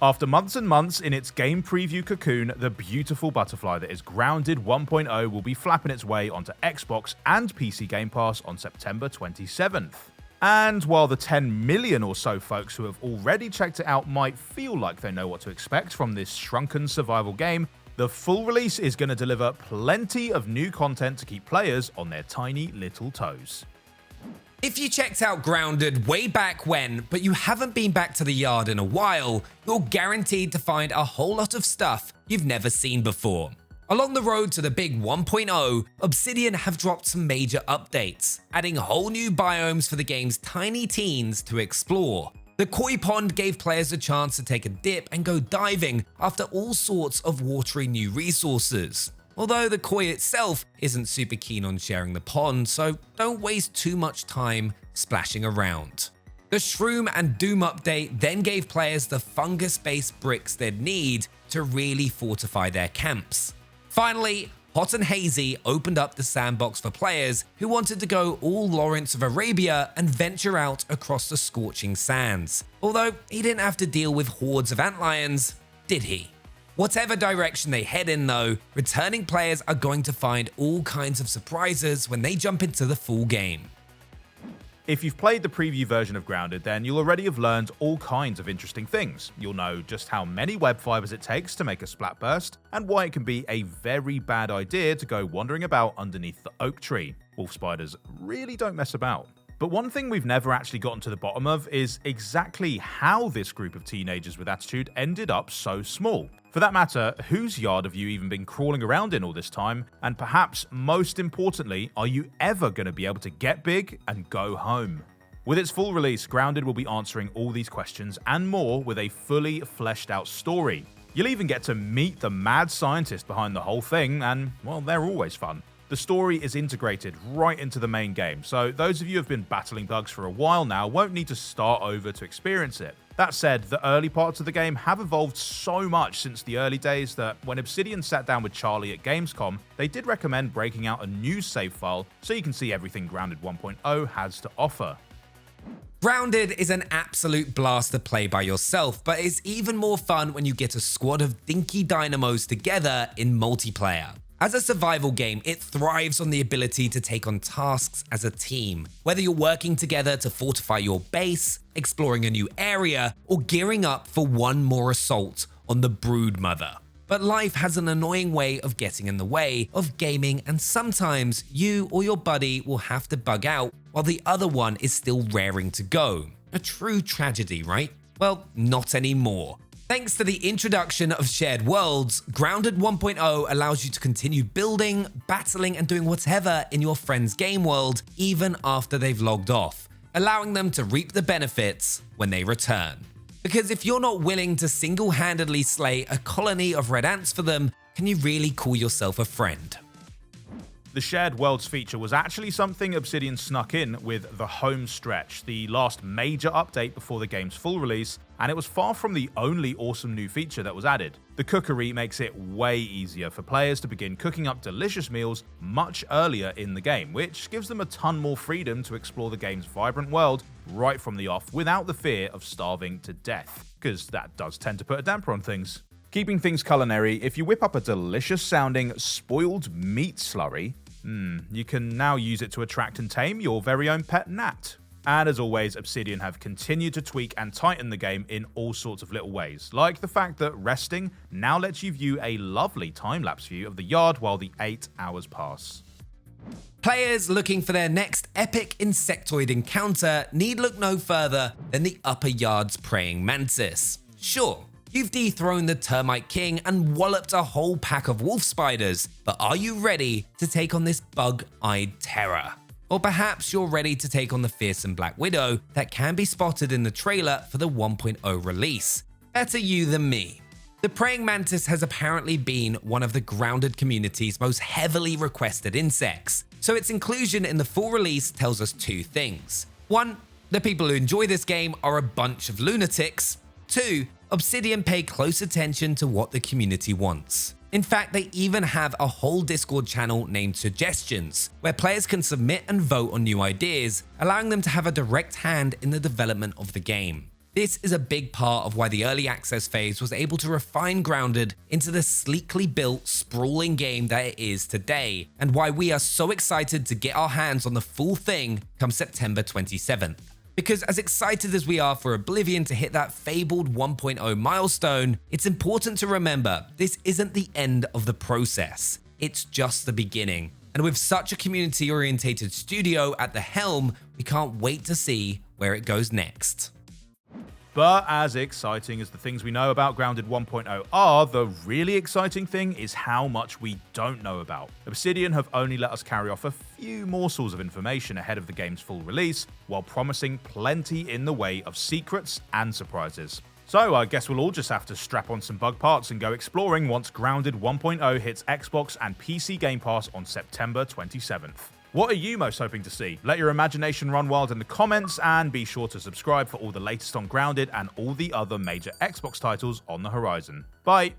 After months and months in its game preview cocoon, the beautiful butterfly that is Grounded 1.0 will be flapping its way onto Xbox and PC Game Pass on September 27th. And while the 10 million or so folks who have already checked it out might feel like they know what to expect from this shrunken survival game, the full release is going to deliver plenty of new content to keep players on their tiny little toes. If you checked out Grounded way back when, but you haven't been back to the yard in a while, you're guaranteed to find a whole lot of stuff you've never seen before. Along the road to the big 1.0, Obsidian have dropped some major updates, adding whole new biomes for the game's tiny teens to explore. The koi pond gave players a chance to take a dip and go diving after all sorts of watery new resources. Although the koi itself isn't super keen on sharing the pond, so don't waste too much time splashing around. The Shroom and Doom update then gave players the fungus-based bricks they'd need to really fortify their camps. Finally, Hot and Hazy opened up the sandbox for players who wanted to go all Lawrence of Arabia and venture out across the scorching sands. Although he didn't have to deal with hordes of antlions, did he? Whatever direction they head in though, returning players are going to find all kinds of surprises when they jump into the full game. If you've played the preview version of Grounded, then you'll already have learned all kinds of interesting things. You'll know just how many web fibers it takes to make a splat burst, and why it can be a very bad idea to go wandering about underneath the oak tree. Wolf spiders really don't mess about. But one thing we've never actually gotten to the bottom of is exactly how this group of teenagers with attitude ended up so small. For that matter, whose yard have you even been crawling around in all this time? And perhaps most importantly, are you ever going to be able to get big and go home? With its full release, Grounded will be answering all these questions and more with a fully fleshed out story. You'll even get to meet the mad scientist behind the whole thing, and well, they're always fun. The story is integrated right into the main game, so those of you who have been battling bugs for a while now won't need to start over to experience it. That said, the early parts of the game have evolved so much since the early days that when Obsidian sat down with Charleyy at Gamescom, they did recommend breaking out a new save file so you can see everything Grounded 1.0 has to offer. Grounded is an absolute blast to play by yourself, but it's even more fun when you get a squad of dinky dynamos together in multiplayer. As a survival game, it thrives on the ability to take on tasks as a team. Whether you're working together to fortify your base, exploring a new area, or gearing up for one more assault on the Broodmother. But life has an annoying way of getting in the way of gaming, and sometimes you or your buddy will have to bug out while the other one is still raring to go. A true tragedy, right? Well, not anymore. Thanks to the introduction of shared worlds, Grounded 1.0 allows you to continue building, battling, and doing whatever in your friend's game world even after they've logged off, allowing them to reap the benefits when they return. Because if you're not willing to single-handedly slay a colony of red ants for them, can you really call yourself a friend? The shared worlds feature was actually something Obsidian snuck in with the home stretch, the last major update before the game's full release, and it was far from the only awesome new feature that was added. The cookery makes it way easier for players to begin cooking up delicious meals much earlier in the game, which gives them a ton more freedom to explore the game's vibrant world right from the off without the fear of starving to death, because that does tend to put a damper on things. Keeping things culinary, if you whip up a delicious sounding spoiled meat slurry, you can now use it to attract and tame your very own pet gnat. And as always, Obsidian have continued to tweak and tighten the game in all sorts of little ways, like the fact that resting now lets you view a lovely time-lapse view of the yard while the 8 hours pass. Players looking for their next epic insectoid encounter need look no further than the upper yard's Praying Mantis. Sure, you've dethroned the termite king and walloped a whole pack of wolf spiders, but are you ready to take on this bug-eyed terror? Or perhaps you're ready to take on the fearsome Black Widow that can be spotted in the trailer for the 1.0 release. Better you than me. The Praying Mantis has apparently been one of the Grounded community's most heavily requested insects, so its inclusion in the full release tells us two things. 1. The people who enjoy this game are a bunch of lunatics. 2. Obsidian pay close attention to what the community wants. In fact, they even have a whole Discord channel named Suggestions, where players can submit and vote on new ideas, allowing them to have a direct hand in the development of the game. This is a big part of why the early access phase was able to refine Grounded into the sleekly built, sprawling game that it is today, and why we are so excited to get our hands on the full thing come September 27th. Because as excited as we are for Oblivion to hit that fabled 1.0 milestone, it's important to remember this isn't the end of the process. It's just the beginning. And with such a community-orientated studio at the helm, we can't wait to see where it goes next. But as exciting as the things we know about Grounded 1.0 are, the really exciting thing is how much we don't know about. Obsidian have only let us carry off a few morsels of information ahead of the game's full release, while promising plenty in the way of secrets and surprises. So I guess we'll all just have to strap on some bug parts and go exploring once Grounded 1.0 hits Xbox and PC Game Pass on September 27th. What are you most hoping to see? Let your imagination run wild in the comments, and be sure to subscribe for all the latest on Grounded and all the other major Xbox titles on the horizon. Bye!